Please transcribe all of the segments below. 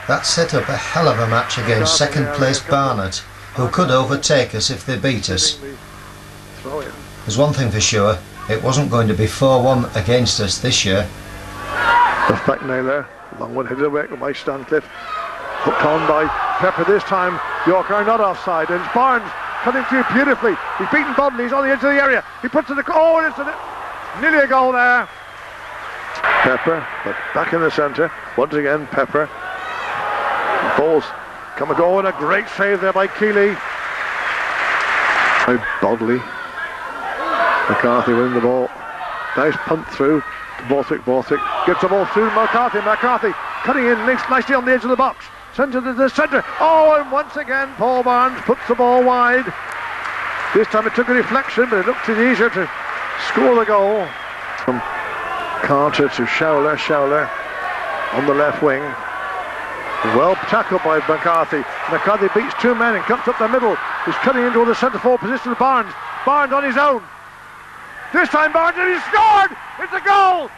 That set up a hell of a match against second place Barnet, who could overtake us if they beat us. There's one thing for sure, it wasn't going to be 4-1 against us this year. Left back Naylor, long one headed away by Stancliffe, hooked on by Pepper this time. York are not offside, and it's Barnes cutting through beautifully. He's beaten Bodley, he's on the edge of the area. He puts it, oh, it's nearly a goal there. Pepper, but back in the centre, once again Pepper. Balls come and go, and a great save there by Keeley. By Bodley. McCarthy winning the ball. Nice punt through to Borthwick. Borthwick gets the ball through to McCarthy. McCarthy cutting in nicely on the edge of the box. Centre to the centre. Oh, and once again Paul Barnes puts the ball wide. This time it took a deflection, but it looked easier to score the goal. From Carter to Showler. Showler on the left wing. Well tackled by McCarthy. McCarthy beats two men and comes up the middle. He's cutting into the centre forward position of Barnes. Barnes on his own. This time Barnes, and he's scored! It's a goal!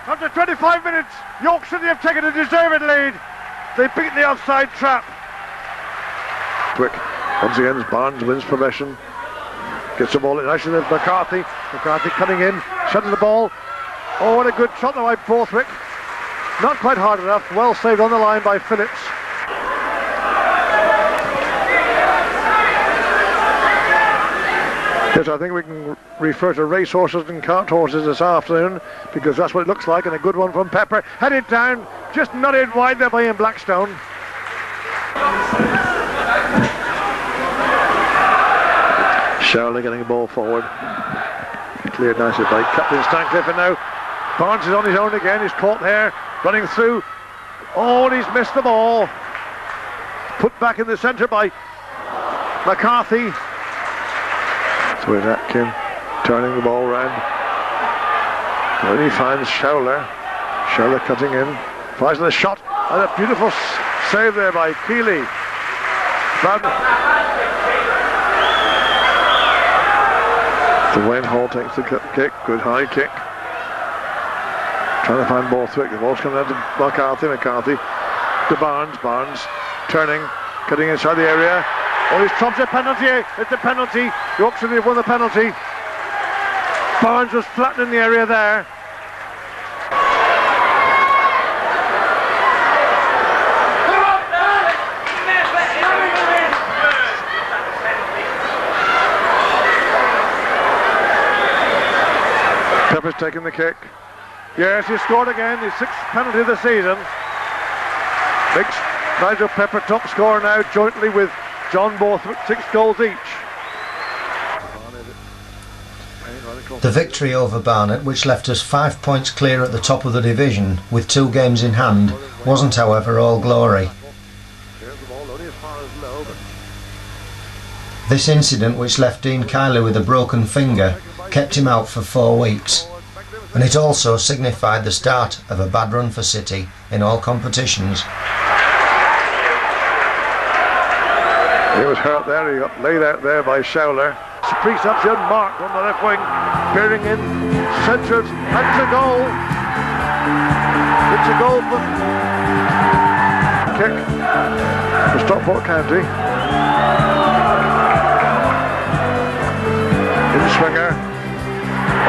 After 25 minutes, York City have taken a deserved lead. They beat the offside trap. Quick. Once again, Barnes wins possession. Gets the ball in nicely to McCarthy. McCarthy cutting in, shutting the ball. Oh, what a good shot now by Borthwick. Not quite hard enough. Well saved on the line by Phillips. Yes, I think we can refer to racehorses and cart horses this afternoon, because that's what it looks like, and a good one from Pepper. Headed down, just nodded wide there by Ian Blackstone. Shirley getting the ball forward. Cleared nicely by Captain Stancliffe, and now Barnes is on his own again. He's caught there, running through. Oh, and he's missed the ball. Put back in the centre by McCarthy. So with Atkin turning the ball round. When he finds Showler. Showler cutting in. Fires the shot. And a beautiful save there by Keeley. So Wayne Hall takes the kick. Good high kick. Trying to find Borthwick. The ball's coming out to McCarthy. McCarthy to Barnes. Barnes turning. Cutting inside the area. Oh, he's trumped a penalty. It's a penalty. York City have won the penalty. Barnes was flattened in the area there. Pepper's taking the kick. Yes, he scored again. His sixth penalty of the season. Makes Nigel Pepper top scorer now, jointly with John Borthwick, 6 goals each. The victory over Barnet, which left us 5 points clear at the top of the division with 2 games in hand, wasn't however all glory. This incident, which left Dean Kiley with a broken finger, kept him out for 4 weeks, and it also signified the start of a bad run for City in all competitions. He was hurt there, he got laid out there by Showler. Priest up to Mark on the left wing, bearing in, centred, and it's a goal. It's a goal for kick for Stockport County. In swinger.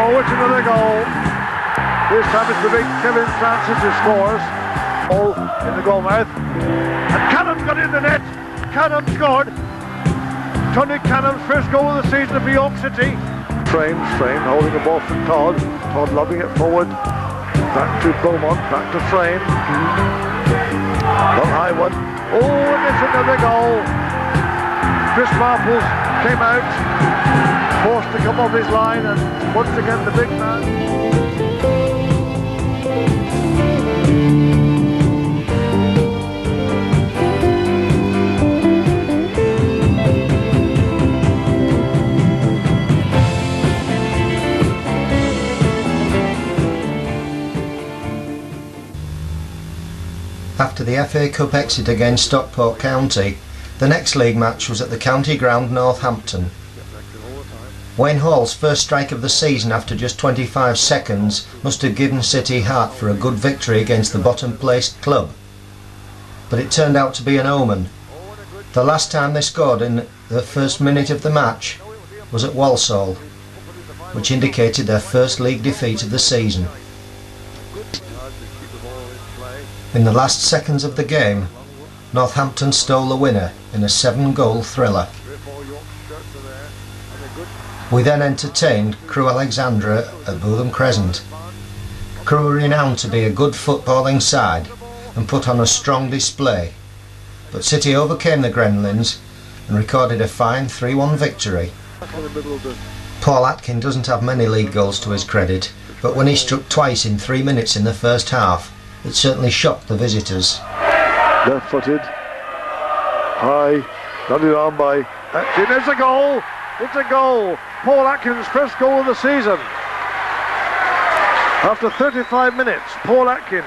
Oh, it's another goal. This time it's the big Kevin Francis who scores. All in the goal mouth. And Cannon's got it in the net. Cannon scored. Tony Cannon's first goal of the season for York City. Frame holding the ball from Todd. Todd lobbing it forward. Back to Beaumont, back to Frame. Long high one. Oh, and it's another goal. Chris Marples came out, forced to come off his line, and once again the big man. After the FA Cup exit against Stockport County, the next league match was at the County Ground, Northampton. Wayne Hall's first strike of the season after just 25 seconds must have given City heart for a good victory against the bottom placed club. but it turned out to be an omen. The last time they scored in the first minute of the match was at Walsall, which indicated their first league defeat of the season. In the last seconds of the game, Northampton stole the winner in a 7-goal thriller. We then entertained Crewe Alexandra at Bootham Crescent. Crewe were renowned to be a good footballing side and put on a strong display, but City overcame the Gremlins and recorded a fine 3-1 victory. Paul Atkin doesn't have many league goals to his credit, but when he struck twice in 3 minutes in the first half, it certainly shocked the visitors. Left-footed, high, nodded on by Atkin. It's a goal! It's a goal! Paul Atkin's first goal of the season. After 35 minutes, Paul Atkin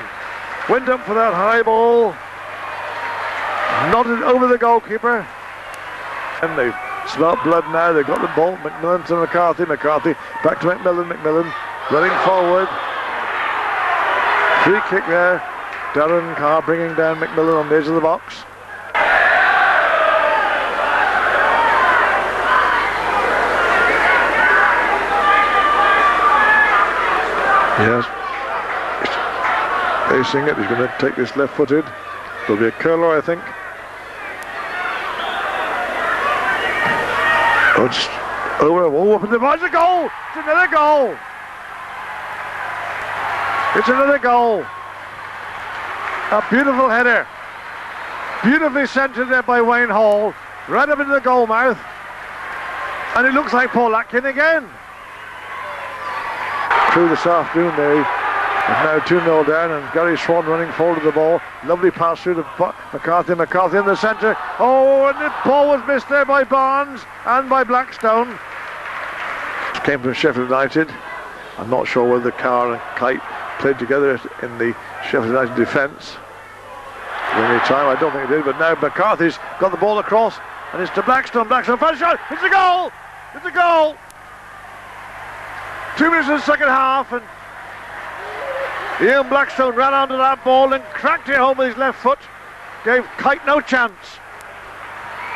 went up for that high ball, nodded over the goalkeeper, and they smelt blood now. They've got the ball. McMillan to McCarthy. McCarthy back to McMillan. McMillan running forward. Free kick there. Darren Carr bringing down McMillan on the edge of the box. Yes. Facing it. He's going to take this left-footed. There'll be a curler, I think. Oh, it's over. Oh, up in the box. It's a goal! It's another goal! It's another goal! A beautiful header. Beautifully centred there by Wayne Hall. Right up into the goal mouth. And it looks like Paul Atkin again. Through this afternoon there. It's now 2-0 down, and Gary Swan running forward to the ball. Lovely pass through to McCarthy. McCarthy in the centre. Oh, and the ball was missed there by Barnes and by Blackstone. Came from Sheffield United. I'm not sure whether Carr and Kite played together in the Sheffield United defence at any time. I don't think it did, but now McCarthy's got the ball across, and it's to Blackstone. Blackstone finds a shot. It's a goal! It's a goal! 2 minutes in the second half, and Ian Blackstone ran onto that ball and cracked it home with his left foot. Gave Kite no chance.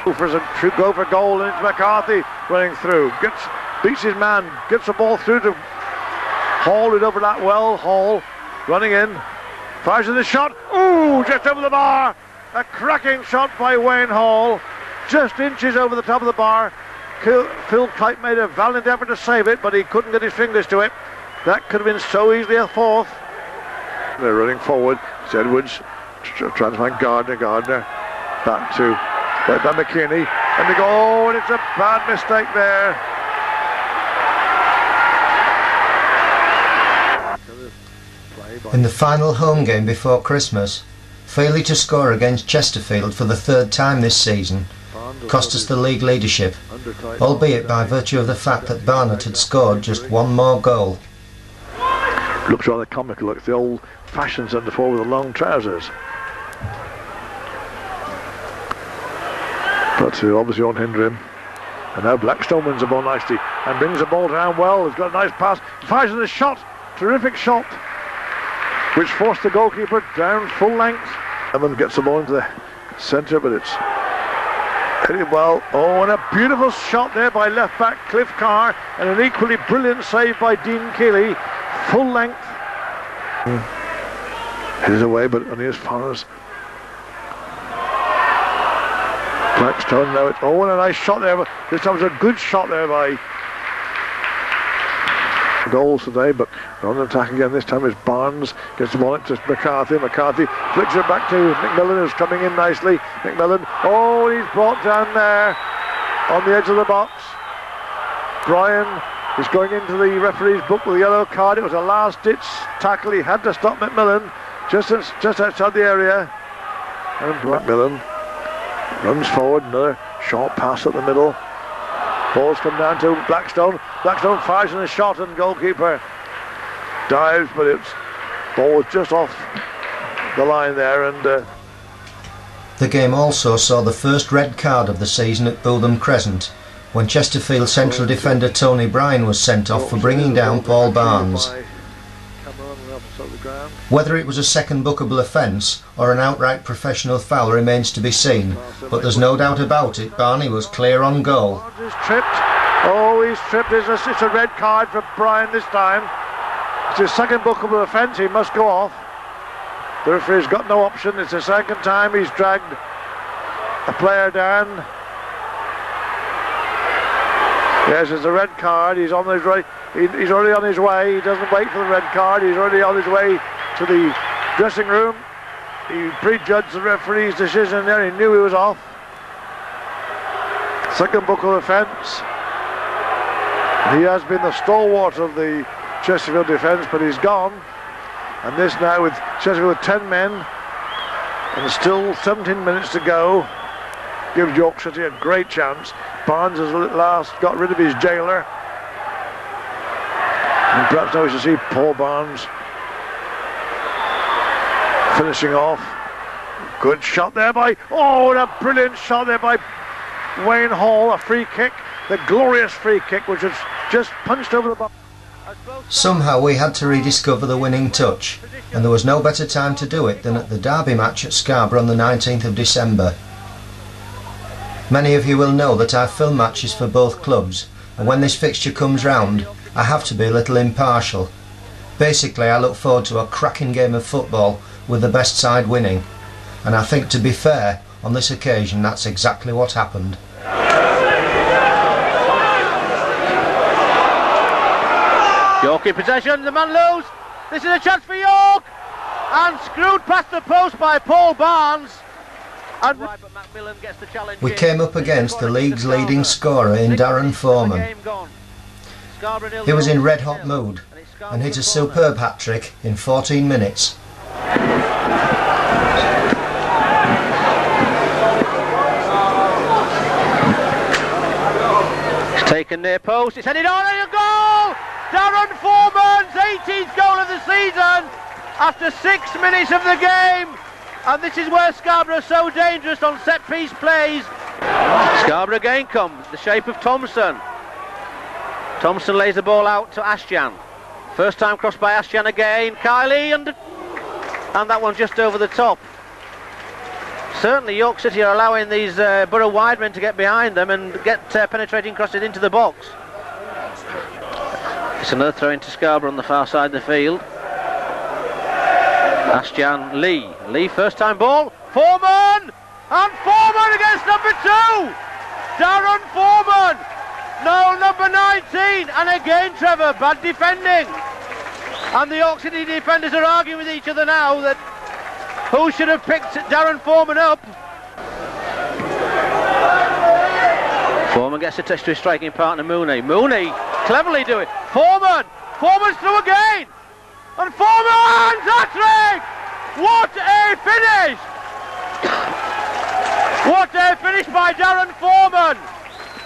Go for goal, and it's McCarthy running through. Beats his man, gets the ball through to Hall, who'd over that well. Hall running in, fires in the shot. Ooh, just over the bar. A cracking shot by Wayne Hall, just inches over the top of the bar. Phil Kite made a valiant effort to save it, but he couldn't get his fingers to it. That could have been so easily a fourth. They're running forward. It's Edwards trying to find Gardner. Gardner back to by McKinney, and they go. Oh, and it's a bad mistake there. In the final home game before Christmas, failing to score against Chesterfield for the 3rd time this season cost us the league leadership, albeit by virtue of the fact that Barnett had scored just one more goal. Looks rather comical, like the old-fashioned centre-forward with the long trousers. But obviously won't hinder him. And now Blackstone wins the ball nicely and brings the ball down well. He's got a nice pass. Fires in the shot. Terrific shot, which forced the goalkeeper down full length. Evan gets the ball into the centre, but it's headed well. Oh, and a beautiful shot there by left back Cliff Carr, and an equally brilliant save by Dean Keeley. Full length. Headed away, but only as far as Blackstone. Now it's, oh, and a nice shot there. But this time was a good shot there by goals today, but they're on attack again. This time it's Barnes, gets the ball into McCarthy. McCarthy flicks it back to McMillan, who's coming in nicely. McMillan, oh, he's brought down there on the edge of the box. Brian is going into the referee's book with a yellow card. It was a last-ditch tackle. He had to stop McMillan just outside the area. And McMillan runs forward, another short pass at the middle. Ball's come down to Blackstone. Blackstone fires in a shot, and goalkeeper dives, but it's ball was just off the line there. And the game also saw the first red card of the season at Bootham Crescent, when Chesterfield central defender Tony Bryan was sent off for bringing down Paul Barnes. Whether it was a second bookable offence or an outright professional foul remains to be seen, but there's no doubt about it, Barney was clear on goal. He's tripped. Oh, he's tripped. It's a red card for Brian this time. It's his second bookable offence. He must go off. The referee's got no option. It's the second time he's dragged a player down. Yes, it's a red card. He's on his way. He's already on his way. He doesn't wait for the red card. He's already on his way to the dressing room. He prejudged the referee's decision there. He knew he was off. Second bookable offence. He has been the stalwart of the Chesterfield defence, but he's gone. And this now with Chesterfield with 10 men and still 17 minutes to go gives York City a great chance. Barnes has at last got rid of his jailer. And perhaps now we should see Paul Barnes finishing off. Good shot there by, oh, and a brilliant shot there by Wayne Hall, a free kick, the glorious free kick which was just punched over the bar. Somehow we had to rediscover the winning touch, and there was no better time to do it than at the derby match at Scarborough on the 19th of December. Many of you will know that I film matches for both clubs, and when this fixture comes round, I have to be a little impartial. Basically, I look forward to a cracking game of football with the best side winning, and I think, to be fair, on this occasion that's exactly what happened. York in possession, the man loose. This is a chance for York, and screwed past the post by Paul Barnes. And Macmillan gets the challenge. We came up against the league's leading scorer in Darren Foreman. He was in red hot mood and hit a superb hat-trick in 14 minutes. It's taken near post, it's headed on, and a goal! Darren Foreman's 18th goal of the season after 6 minutes of the game. And this is where Scarborough are so dangerous on set-piece plays. Scarborough again come, the shape of Thompson. Thompson lays the ball out to Ashjan. First time crossed by Ashjan again. Kiley, and that one just over the top. Certainly York City are allowing these Borough wide men to get behind them and get penetrating crosses into the box. It's another throw into Scarborough on the far side of the field. Ashjan Lee first time ball, Foreman, and Foreman against number 2, Darren Foreman, no, number 19, and again Trevor, bad defending, and the York City defenders are arguing with each other now that who should have picked Darren Foreman up. Foreman gets a touch to his striking partner Mooney cleverly do it, Foreman's through again, and Foreman's hat-trick! What a finish! What a finish by Darren Foreman!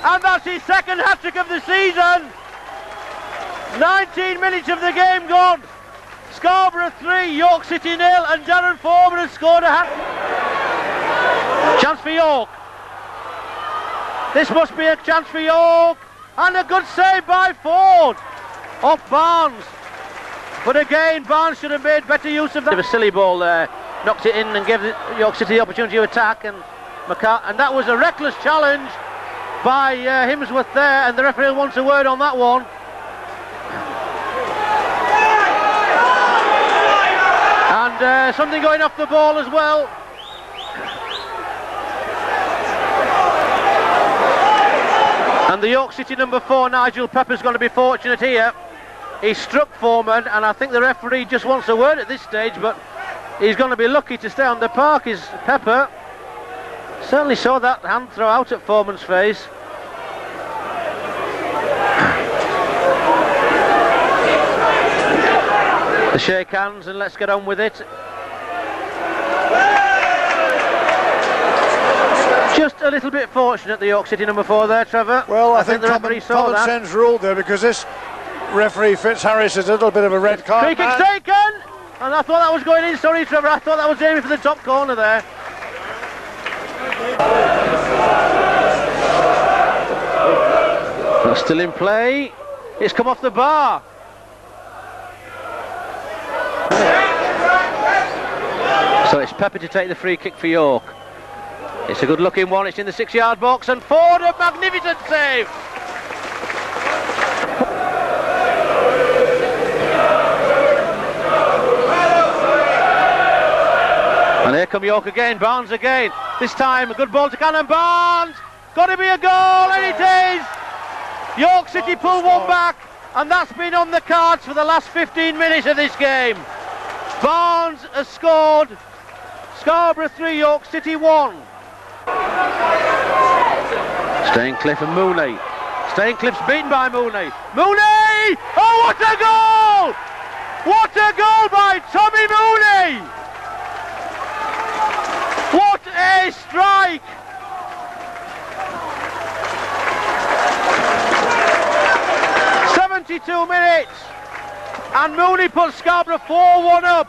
And that's his second hat-trick of the season. 19 minutes of the game gone. Scarborough 3, York City 0, and Darren Foreman has scored a hat-trick. Chance for York. This must be a chance for York. And a good save by Ford. Off Barnes. But again, Barnes should have made better use of that. A silly ball there, knocked it in and gave York City the opportunity to attack, and that was a reckless challenge by Himsworth there, and the referee wants a word on that one. And something going off the ball as well. And the York City number 4, Nigel Pepper's going to be fortunate here. He struck Foreman, and I think the referee just wants a word at this stage, but he's going to be lucky to stay on the park, is Pepper. Certainly saw that hand throw out at Foreman's face. They shake hands and let's get on with it. Just a little bit fortunate, the York City number 4 there, Trevor. Well, I think the referee saw that. Common sense ruled there, because this referee Fitzharris is a little bit of a red card. Free kick's taken, and I thought that was going in. Sorry, Trevor, I thought that was aiming for the top corner there. That's still in play. It's come off the bar. So it's Pepper to take the free kick for York. It's a good looking one, it's in the 6-yard box, and Ford, a magnificent save! And here come York again, Barnes again. This time a good ball to Cannon, Barnes! Got to be a goal, and it is! York City pull one back, and that's been on the cards for the last 15 minutes of this game. Barnes has scored. Scarborough 3, York City 1. Staincliffe and Mooney. Staincliffe's beaten by Mooney. Mooney! Oh, what a goal! What a goal by Tommy Mooney! What a strike! ...72 minutes, and Mooney puts Scarborough 4-1 up,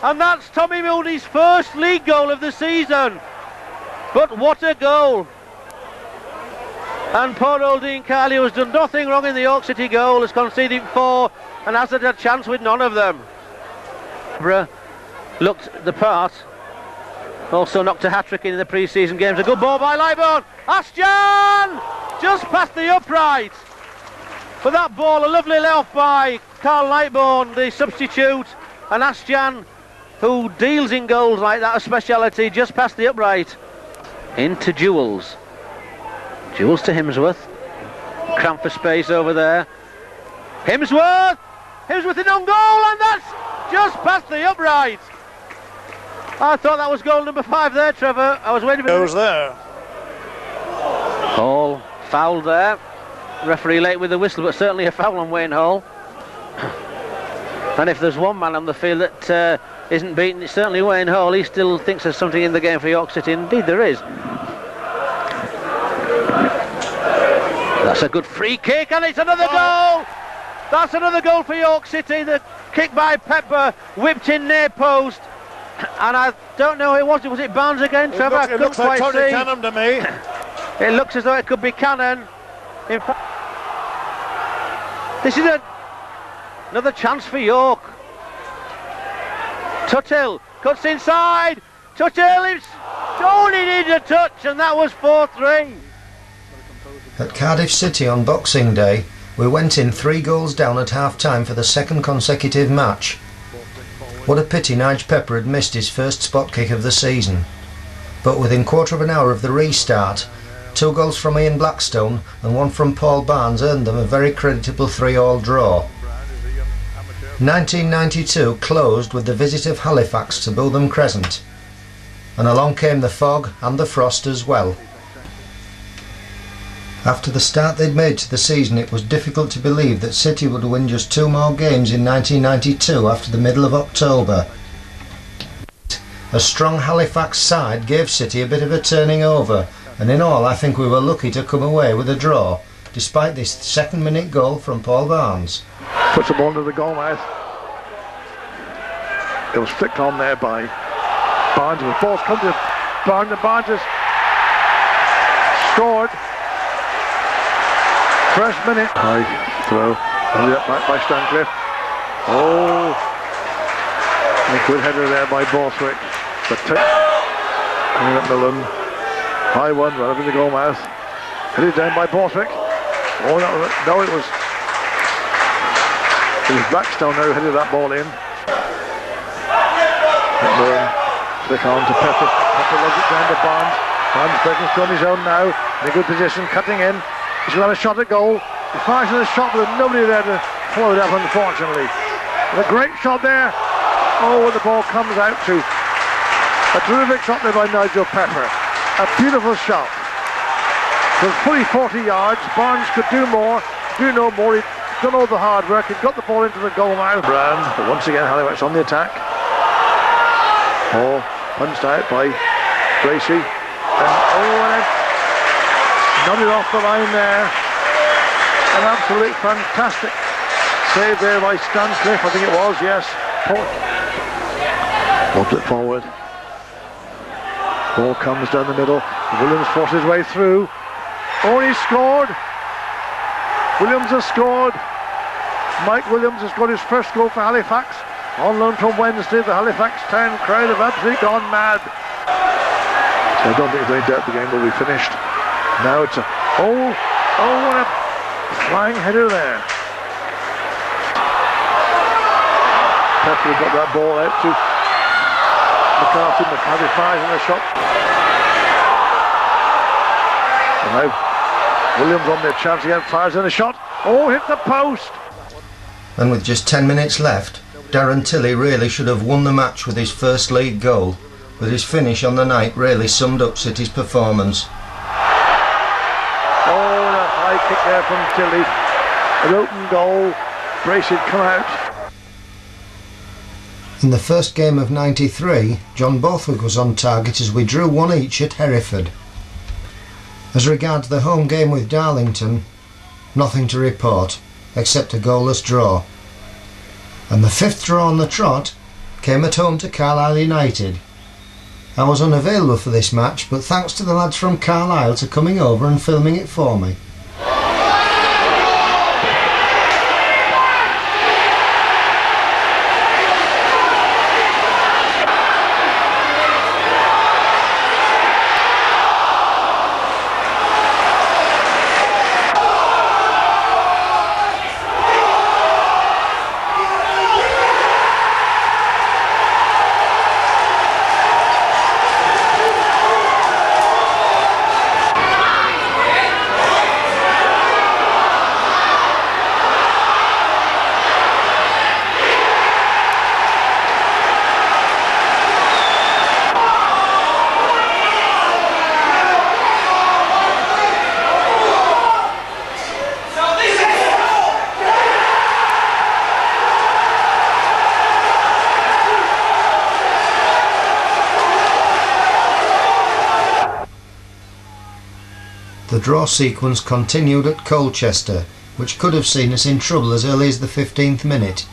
and that's Tommy Mooney's first league goal of the season. But what a goal! And poor old Dean Carley, who has done nothing wrong in the York City goal, has conceded 4 and hasn't had a chance with none of them. Looked the part. Also knocked a hat-trick in the pre-season games. A good ball by Lightburn. Ashton! Just past the upright. For that ball, a lovely let-off by Carl Lightburn, the substitute. And Ashton, who deals in goals like that, a speciality, just past the upright. Into Jewels. Jewels to Hemsworth. Cramp for space over there. Hemsworth! Hemsworth in on goal, and that's just past the upright. I thought that was goal number 5 there, Trevor. I was waiting for it. Goes there. Hall fouled there. Referee late with the whistle, but certainly a foul on Wayne Hall. And if there's one man on the field that isn't beaten, it's certainly Wayne Hall. He still thinks there's something in the game for York City. Indeed there is. That's a good free kick, and it's another goal. That's another goal for York City. The kick by Pepper, whipped in near post. And I don't know who it was. Was it Barnes again, Trevor? It looks like Tony Cannon to me. It looks as though it could be Cannon. In fact, this is another chance for York. Tuthill cuts inside. Tuthill is only needed a touch, and that was 4-3. At Cardiff City on Boxing Day, we went in 3 goals down at half-time for the second consecutive match. What a pity Nige Pepper had missed his first spot kick of the season. But within quarter of an hour of the restart, 2 goals from Ian Blackstone and 1 from Paul Barnes earned them a very creditable 3-all draw. 1992 closed with the visit of Halifax to Bootham Crescent, and along came the fog and the frost as well. After the start they'd made to the season, it was difficult to believe that City would win just 2 more games in 1992 after the middle of October. A strong Halifax side gave City a bit of a turning over, and in all I think we were lucky to come away with a draw, despite this 2nd-minute goal from Paul Barnes. Puts the ball into the goal mouth. It was flicked on there by Barnes. The ball's come to Barnes, and Barnes has scored. First minute. High throw. Back by Staincliffe. Oh, a good header there by Borthwick. But coming up Millen. High one, right up in the goal mouth. Headed down by Borthwick. Oh, no, it was Blackstone now who headed that ball in. Millen flick on to Pepper. Pepper loves it down to Barnes. Barnes breaking through on his own now. In a good position, cutting in. He's going to have a shot at goal. He fires in the shot with nobody there to follow it up, unfortunately. And a great shot there. Oh, when the ball comes out to a terrific shot there by Nigel Pepper. A beautiful shot. It was fully 40 yards. Barnes could do more, do no more. He'd done all the hard work. He'd got the ball into the goal mouth. Brown, but once again Halifax on the attack. Oh, punched out by Bracey. And nodded off the line there. An absolute fantastic save there by Staincliffe, I think it was, yes. Lobbed it forward. Ball comes down the middle. Williams forces his way through. Oh, he scored. Williams has scored. Mike Williams has got his first goal for Halifax. on loan from Wednesday. The Halifax Town crowd have absolutely gone mad. So I don't think there's any doubt the game will be finished. Now it's a what a flying header there. Pepper got that ball out to McCarthy. McCarthy fires in a shot. And now Williams on the chance again, fires in a shot. Oh, hit the post. And with just 10 minutes left, Darren Tilley really should have won the match with his first league goal, but his finish on the night really summed up City's performance. Oh, a high kick there from Tilley. An open goal. Brace had come out. In the first game of 93, John Borthwick was on target as we drew 1 each at Hereford. As regards the home game with Darlington, nothing to report, except a goalless draw. And the 5th draw on the trot came at home to Carlisle United. I was unavailable for this match, but thanks to the lads from Carlisle to coming over and filming it for me. The draw sequence continued at Colchester, which could have seen us in trouble as early as the 15th minute,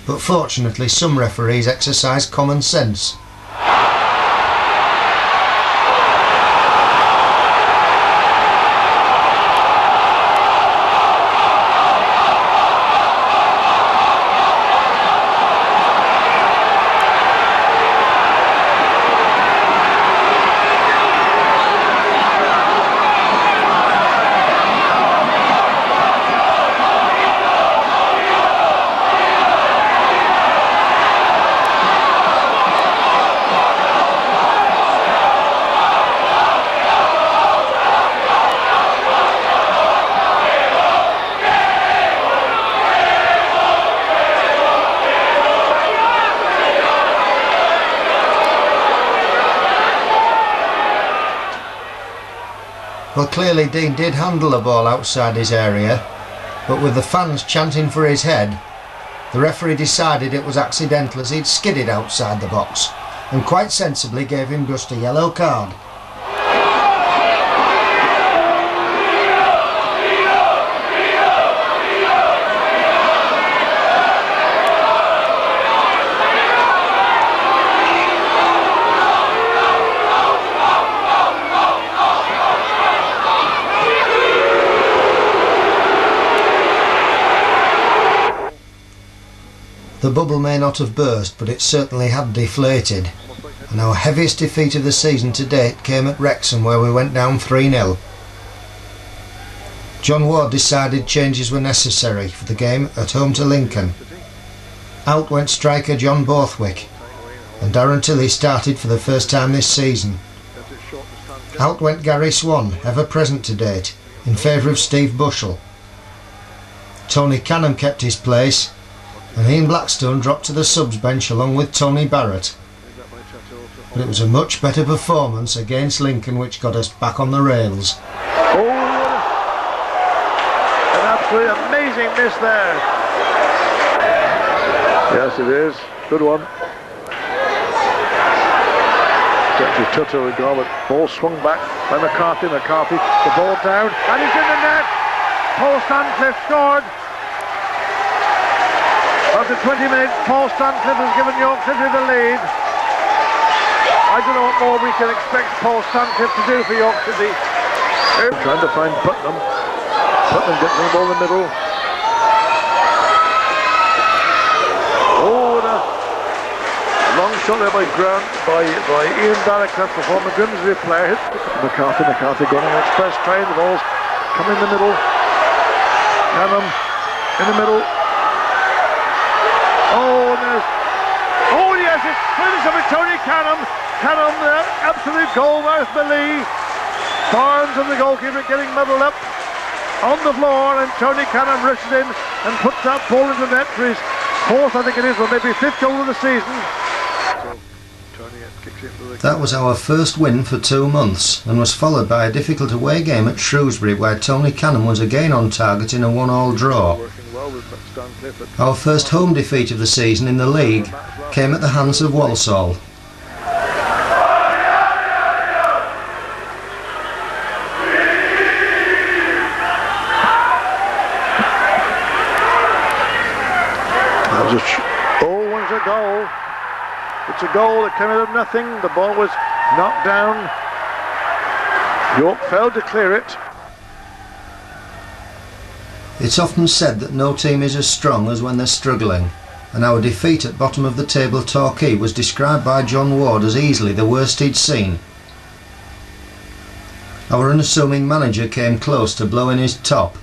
but fortunately some referees exercised common sense. Well, clearly Dean did handle the ball outside his area, but with the fans chanting for his head, the referee decided it was accidental as he'd skidded outside the box, and quite sensibly gave him just a yellow card. The bubble may not have burst, but it certainly had deflated, and our heaviest defeat of the season to date came at Wrexham, where we went down 3-0. John Ward decided changes were necessary for the game at home to Lincoln. Out went striker John Borthwick, and Darren Tilley started for the first time this season. Out went Gary Swan, ever present to date, in favour of Steve Bushell. Tony Canham kept his place, and Ian Blackstone dropped to the subs bench along with Tony Barrett. But it was a much better performance against Lincoln which got us back on the rails. Oh, an absolutely amazing miss there. Yes, it is. Good one. Gently Tutto with goal, but ball swung back by McCarthy. McCarthy, the ball down, and he's in the net. Paul Stancliffe scored. After 20 minutes, Paul Stancliffe has given York City the lead. I don't know what more we can expect Paul Stancliffe to do for York City. Trying to find Putnam. Putnam gets the ball in the middle. Oh, shot there by Ian Barraclough, the former Grimsby player. Hit McCarthy going on express train. The ball's come in the middle. Canham in the middle. Oh yes, it's finished up with Tony Canham. Canham, the absolute goal mouth melee. Barnes and the goalkeeper getting muddled up on the floor, and Tony Canham rushes in and puts that ball into the net for his fourth, I think it is, or maybe fifth goal of the season. That was our first win for 2 months, and was followed by a difficult away game at Shrewsbury, where Tony Canham was again on target in a 1-1 draw. Our first home defeat of the season in the league came at the hands of Walsall. It's a goal. It's a goal that came out of nothing. The ball was knocked down. York failed to clear it. It's often said that no team is as strong as when they're struggling, and our defeat at bottom of the table Torquay was described by John Ward as easily the worst he'd seen. Our unassuming manager came close to blowing his top.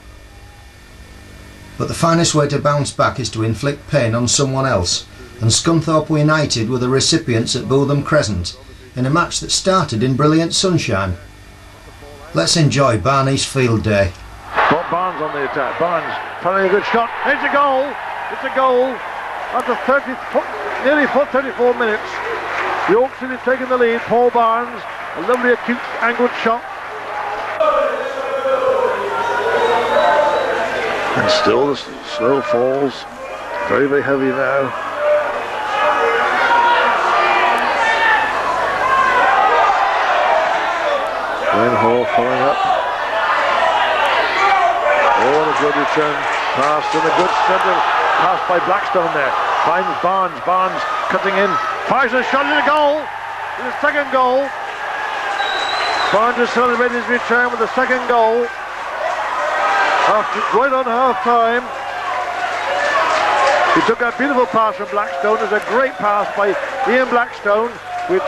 But the finest way to bounce back is to inflict pain on someone else, and Scunthorpe United were the recipients at Bootham Crescent in a match that started in brilliant sunshine. Let's enjoy Barney's field day. Bob Barnes on the attack. Barnes trying a good shot. It's a goal. It's a goal. After 34 minutes, York City taking the lead. Paul Barnes, a lovely acute angled shot. And still the slow falls. Very, very heavy now. Glenn Hall following up. Oh, and a good return pass and a good centre pass by Blackstone there. Finds Barnes. Barnes cutting in. Fires a shot at a goal. His second goal. Barnes has celebrated his return with the second goal. Right on half time. He took a beautiful pass from Blackstone. There's a great pass by Ian Blackstone, which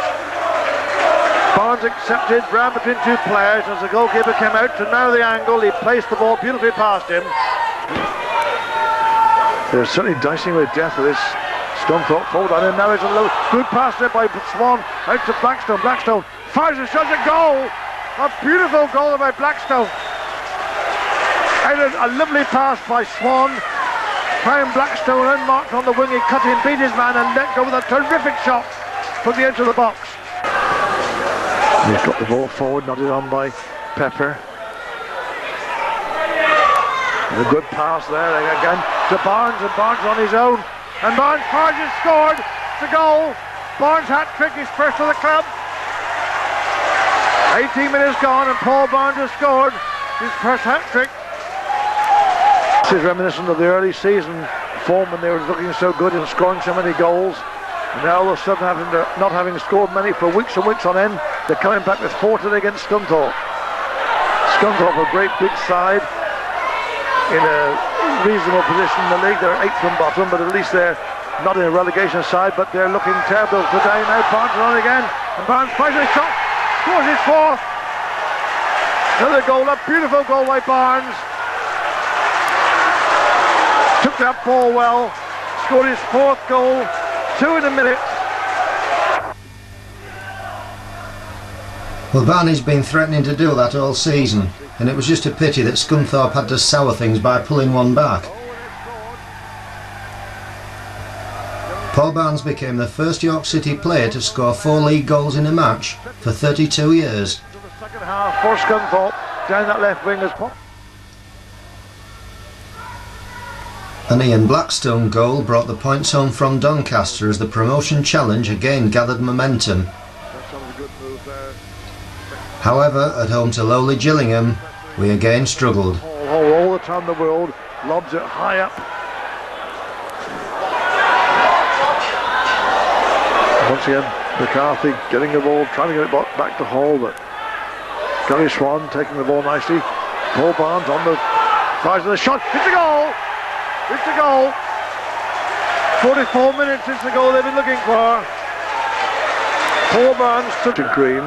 Barnes accepted, ran between two players as the goalkeeper came out to narrow the angle. He placed the ball beautifully past him. They're certainly dicing with death with this Scunthorpe forward. And now it's a low, good pass there by Swan out to Blackstone. Blackstone fires a shot, a goal! A beautiful goal by Blackstone. A lovely pass by Swan. Found Blackstone unmarked on the wing. He cut in, beat his man and let go with a terrific shot from the edge of the box. He's got the ball forward, nodded on by Pepper. And a good pass there again to Barnes, and Barnes on his own. And Barnes has scored. It's a goal. Barnes' hat-trick, his first of the club. 18 minutes gone and Paul Barnes has scored his first hat-trick. This is reminiscent of the early season form when they were looking so good and scoring so many goals. And now all of a sudden, not having scored many for weeks and weeks on end, they're coming back with 4 today against Scunthorpe. Scunthorpe, a great big side in a reasonable position in the league. They're 8th from bottom, but at least they're not in a relegation side, but they're looking terrible today. Now Barnes is on again, and Barnes fires a shot, scores his 4th. Another goal, a beautiful goal by Barnes. Took that ball well, scored his 4th goal, 2 in a minute. Well, Barney's been threatening to do that all season, and it was just a pity that Scunthorpe had to sour things by pulling one back. Paul Barnes became the first York City player to score 4 league goals in a match for 32 years. The second half for Scunthorpe, down that left wing as Pop. An Ian Blackstone goal brought the points home from Doncaster as the promotion challenge again gathered momentum. However, at home to lowly Gillingham, we again struggled. All the time in the world, lobs it high up. Once again, McCarthy getting the ball, trying to get it back to Hall, but Gary Swan taking the ball nicely. Paul Barnes on the fires of the shot. It's a goal! It's a goal. 44 minutes, it's the goal they've been looking for. Paul Barnes to Green.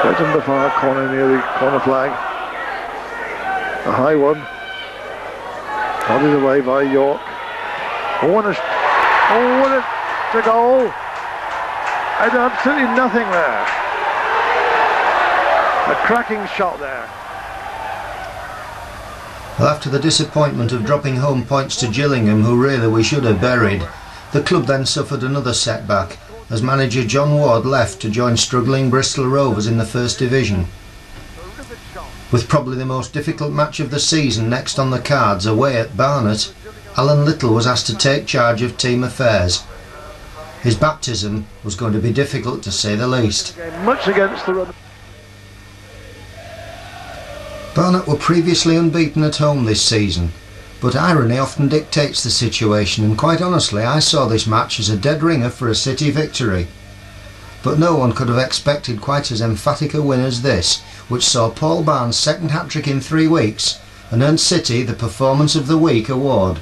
Right in the far corner near the corner flag. A high one. Nodded away by York. What a goal. And absolutely nothing there. A cracking shot there. Well, after the disappointment of dropping home points to Gillingham, who really we should have buried, the club then suffered another setback as manager John Ward left to join struggling Bristol Rovers in the First Division. With probably the most difficult match of the season next on the cards away at Barnet, Alan Little was asked to take charge of team affairs. His baptism was going to be difficult to say the least. Much against the run. Barnet were previously unbeaten at home this season, but irony often dictates the situation, and quite honestly I saw this match as a dead ringer for a City victory. But no one could have expected quite as emphatic a win as this, which saw Paul Barnes' second hat-trick in 3 weeks and earned City the Performance of the Week award.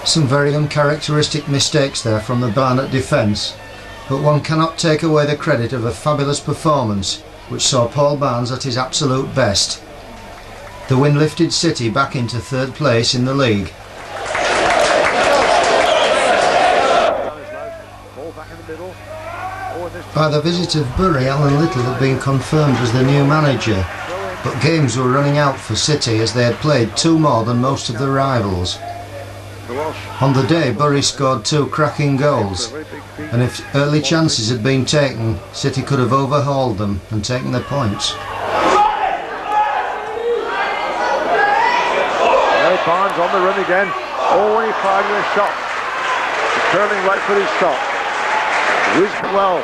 Some very uncharacteristic mistakes there from the Barnet defence, but one cannot take away the credit of a fabulous performance which saw Paul Barnes at his absolute best. The win lifted City back into 3rd place in the league. By the visit of Bury, Alan Little had been confirmed as the new manager, but games were running out for City as they had played 2 more than most of the rivals. On the day, Bury scored 2 cracking goals, and if early chances had been taken, City could have overhauled them and taken their points. Now Barnes on the run again. Oh, he fired with a shot. Turning right foot his shot. Whizzed well.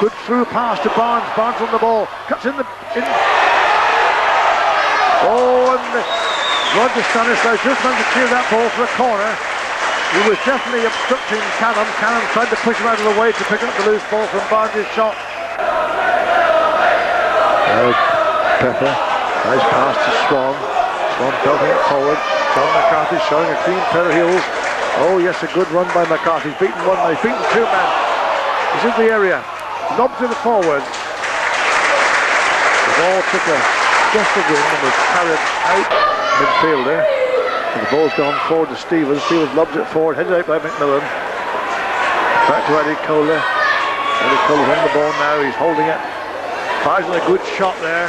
Good through pass to Barnes. Barnes on the ball. Cuts in the... Oh, and Roger Stanislaw just managed to clear that ball for a corner. He was definitely obstructing Cannon. Cannon tried to push him out of the way to pick up the loose ball from Barnes' shot. Pepper. Nice pass to Swan. Swan belting it forward. John McCarthy showing a clean pair of heels. Oh yes, a good run by McCarthy. He's beaten one, he's beaten 2 men. He's in the area. Lob to the forward. The ball took a just a win and was carried out midfielder. And the ball's gone forward to Stevens. Stevens lobs it forward, headed out by McMillan. Back to Eddie Kohler. Eddie Kohler's on the ball now, he's holding it. Fires in a good shot there.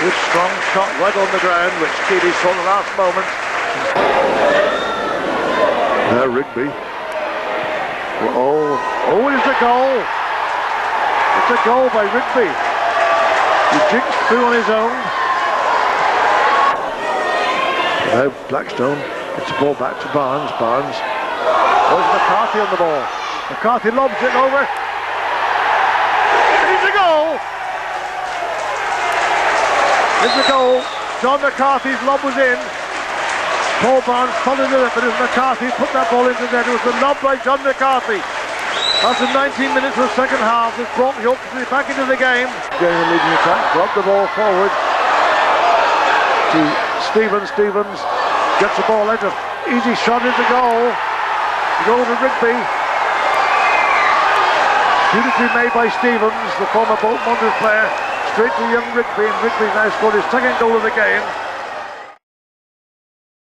Good strong shot right on the ground, which Keeley saw in the last moment. Now Rigby. Oh, it is a goal. It's a goal by Rigby. He jinxed through on his own. Now Blackstone gets the ball back to Barnes. Barnes. There's McCarthy on the ball. McCarthy lobs it over. It's a goal. It's a goal. John McCarthy's lob was in. Paul Barnes followed it, but it was McCarthy put that ball into there. It was the lob by John McCarthy. After 19 minutes of the second half, it's brought York back into the game. Getting the leading attack, brought the ball forward to Stevens. Stevens gets the ball out of easy shot into goal. Goal to Rigby. Beautifully made by Stevens, the former Bolton Wanderers player, straight to young Rigby, and Rigby now scored his second goal of the game.